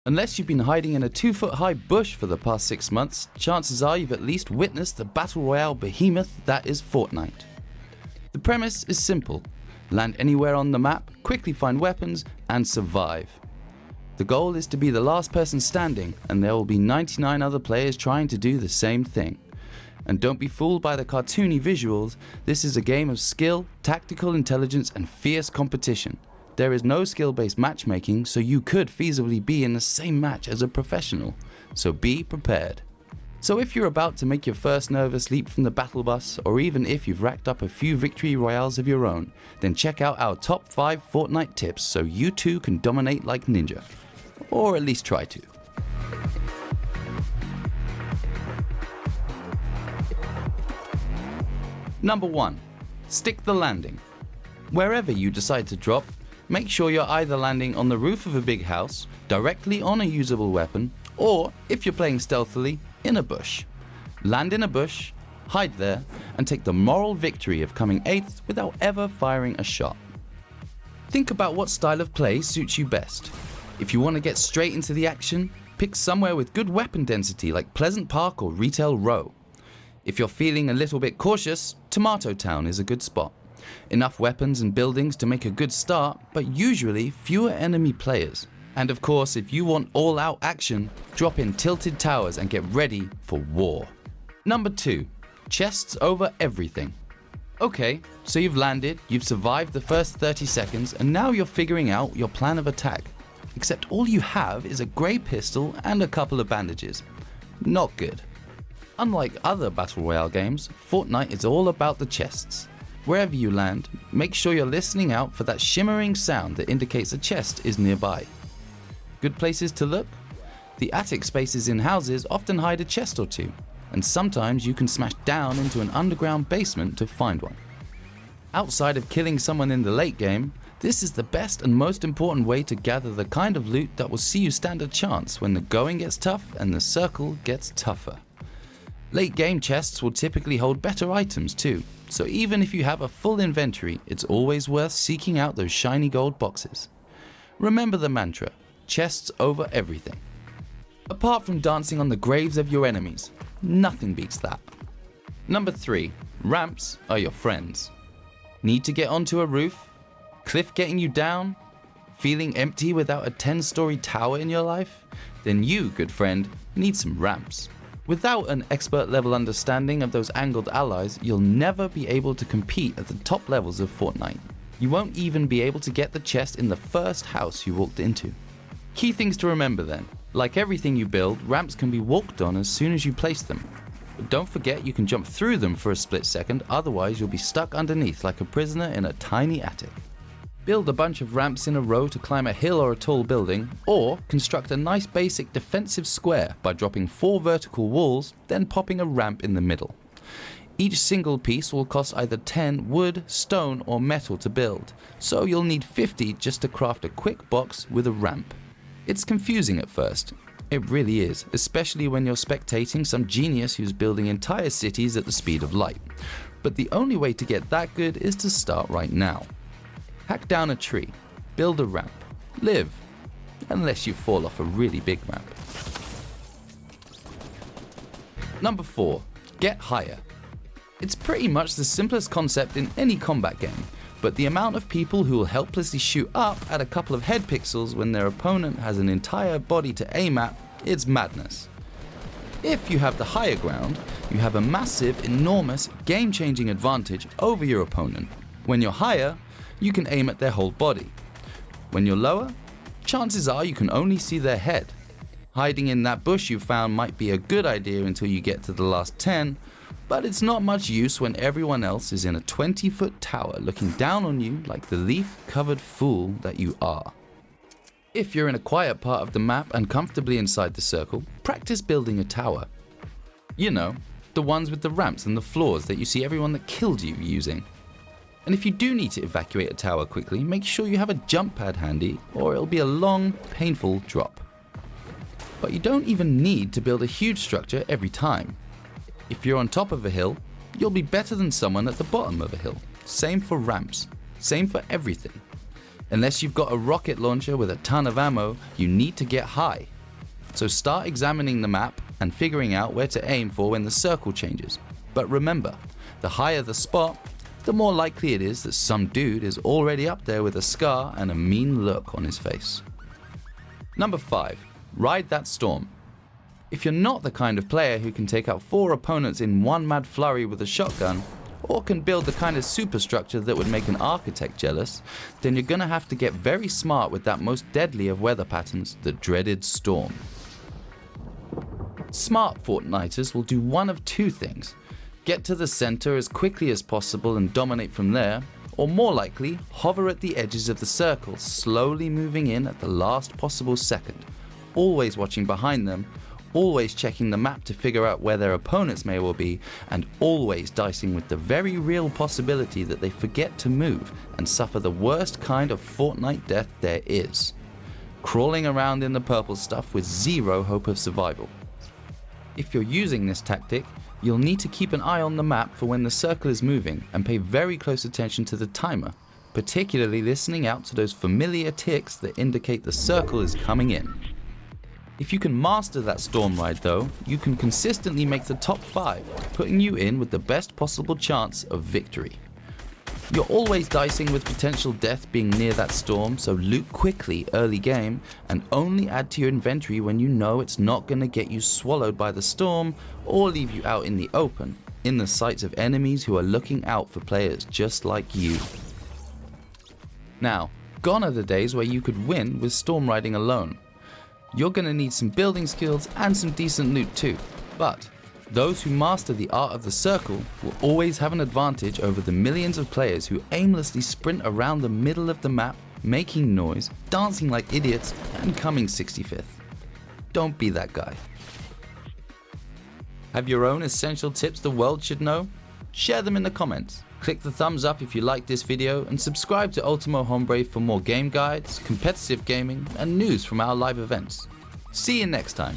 Unless you've been hiding in a 2-foot-high bush for the past 6 months, chances are you've at least witnessed the battle royale behemoth that is Fortnite. The premise is simple: land anywhere on the map, quickly find weapons, and survive. The goal is to be the last person standing, and there will be 99 other players trying to do the same thing. And don't be fooled by the cartoony visuals, this is a game of skill, tactical intelligence, and fierce competition. There is no skill-based matchmaking, so you could feasibly be in the same match as a professional, so be prepared. So if you're about to make your first nervous leap from the battle bus, or even if you've racked up a few victory royales of your own, then check out our top 5 Fortnite tips so you too can dominate like ninja. Or at least try to. Number 1. Stick the landing. Wherever you decide to drop, make sure you're either landing on the roof of a big house, directly on a usable weapon, or, if you're playing stealthily, in a bush. Land in a bush, hide there, and take the moral victory of coming 8th without ever firing a shot. Think about what style of play suits you best. If you want to get straight into the action, pick somewhere with good weapon density like Pleasant Park or Retail Row. If you're feeling a little bit cautious, Tomato Town is a good spot. Enough weapons and buildings to make a good start, but usually fewer enemy players. And of course, if you want all-out action, drop in Tilted Towers and get ready for war. Number 2. Chests over everything. Okay, so you've landed, you've survived the first 30 seconds, and now you're figuring out your plan of attack. Except all you have is a grey pistol and a couple of bandages. Not good. Unlike other Battle Royale games, Fortnite is all about the chests. Wherever you land, make sure you're listening out for that shimmering sound that indicates a chest is nearby. Good places to look? The attic spaces in houses often hide a chest or two, and sometimes you can smash down into an underground basement to find one. Outside of killing someone in the late game, this is the best and most important way to gather the kind of loot that will see you stand a chance when the going gets tough and the circle gets tougher. Late game chests will typically hold better items too, so even if you have a full inventory, it's always worth seeking out those shiny gold boxes. Remember the mantra: chests over everything. Apart from dancing on the graves of your enemies, nothing beats that. Number 3. Ramps are your friends. Need to get onto a roof? Cliff getting you down? Feeling empty without a 10-story tower in your life? Then you, good friend, need some ramps. Without an expert-level understanding of those angled allies, you'll never be able to compete at the top levels of Fortnite. You won't even be able to get the chest in the first house you walked into. Key things to remember then: like everything you build, ramps can be walked on as soon as you place them. But don't forget you can jump through them for a split second, otherwise you'll be stuck underneath like a prisoner in a tiny attic. Build a bunch of ramps in a row to climb a hill or a tall building, or construct a nice basic defensive square by dropping 4 vertical walls, then popping a ramp in the middle. Each single piece will cost either 10 wood, stone, or metal to build, so you'll need 50 just to craft a quick box with a ramp. It's confusing at first. It really is, especially when you're spectating some genius who's building entire cities at the speed of light. But the only way to get that good is to start right now. Hack down a tree, build a ramp, live, unless you fall off a really big ramp. Number 4. Get higher. It's pretty much the simplest concept in any combat game, but the amount of people who will helplessly shoot up at a couple of head pixels when their opponent has an entire body to aim at, it's madness. If you have the higher ground, you have a massive, enormous, game-changing advantage over your opponent. When you're higher, you can aim at their whole body. When you're lower, chances are you can only see their head. Hiding in that bush you found might be a good idea until you get to the last 10, but it's not much use when everyone else is in a 20-foot tower looking down on you like the leaf-covered fool that you are. If you're in a quiet part of the map and comfortably inside the circle, practice building a tower. You know, the ones with the ramps and the floors that you see everyone that killed you using. And if you do need to evacuate a tower quickly, make sure you have a jump pad handy, or it'll be a long, painful drop. But you don't even need to build a huge structure every time. If you're on top of a hill, you'll be better than someone at the bottom of a hill. Same for ramps. Same for everything. Unless you've got a rocket launcher with a ton of ammo, you need to get high. So start examining the map and figuring out where to aim for when the circle changes. But remember, the higher the spot, the more likely it is that some dude is already up there with a scar and a mean look on his face. Number 5. Ride that storm. If you're not the kind of player who can take out 4 opponents in one mad flurry with a shotgun, or can build the kind of superstructure that would make an architect jealous, then you're gonna have to get very smart with that most deadly of weather patterns, the dreaded storm. Smart Fortniters will do one of 2 things. Get to the center as quickly as possible and dominate from there, or more likely, hover at the edges of the circle, slowly moving in at the last possible second, always watching behind them, always checking the map to figure out where their opponents may well be, and always dicing with the very real possibility that they forget to move and suffer the worst kind of Fortnite death there is. Crawling around in the purple stuff with 0 hope of survival. If you're using this tactic, you'll need to keep an eye on the map for when the circle is moving and pay very close attention to the timer, particularly listening out to those familiar ticks that indicate the circle is coming in. If you can master that storm ride though, you can consistently make the top 5, putting you in with the best possible chance of victory. You're always dicing with potential death being near that storm, so loot quickly early game and only add to your inventory when you know it's not going to get you swallowed by the storm or leave you out in the open, in the sights of enemies who are looking out for players just like you. Now, gone are the days where you could win with storm riding alone. You're going to need some building skills and some decent loot too, but those who master the art of the circle will always have an advantage over the millions of players who aimlessly sprint around the middle of the map, making noise, dancing like idiots, and coming 65th. Don't be that guy. Have your own essential tips the world should know? Share them in the comments. Click the thumbs up if you liked this video and subscribe to Ultimo Hombre for more game guides, competitive gaming, and news from our live events. See you next time.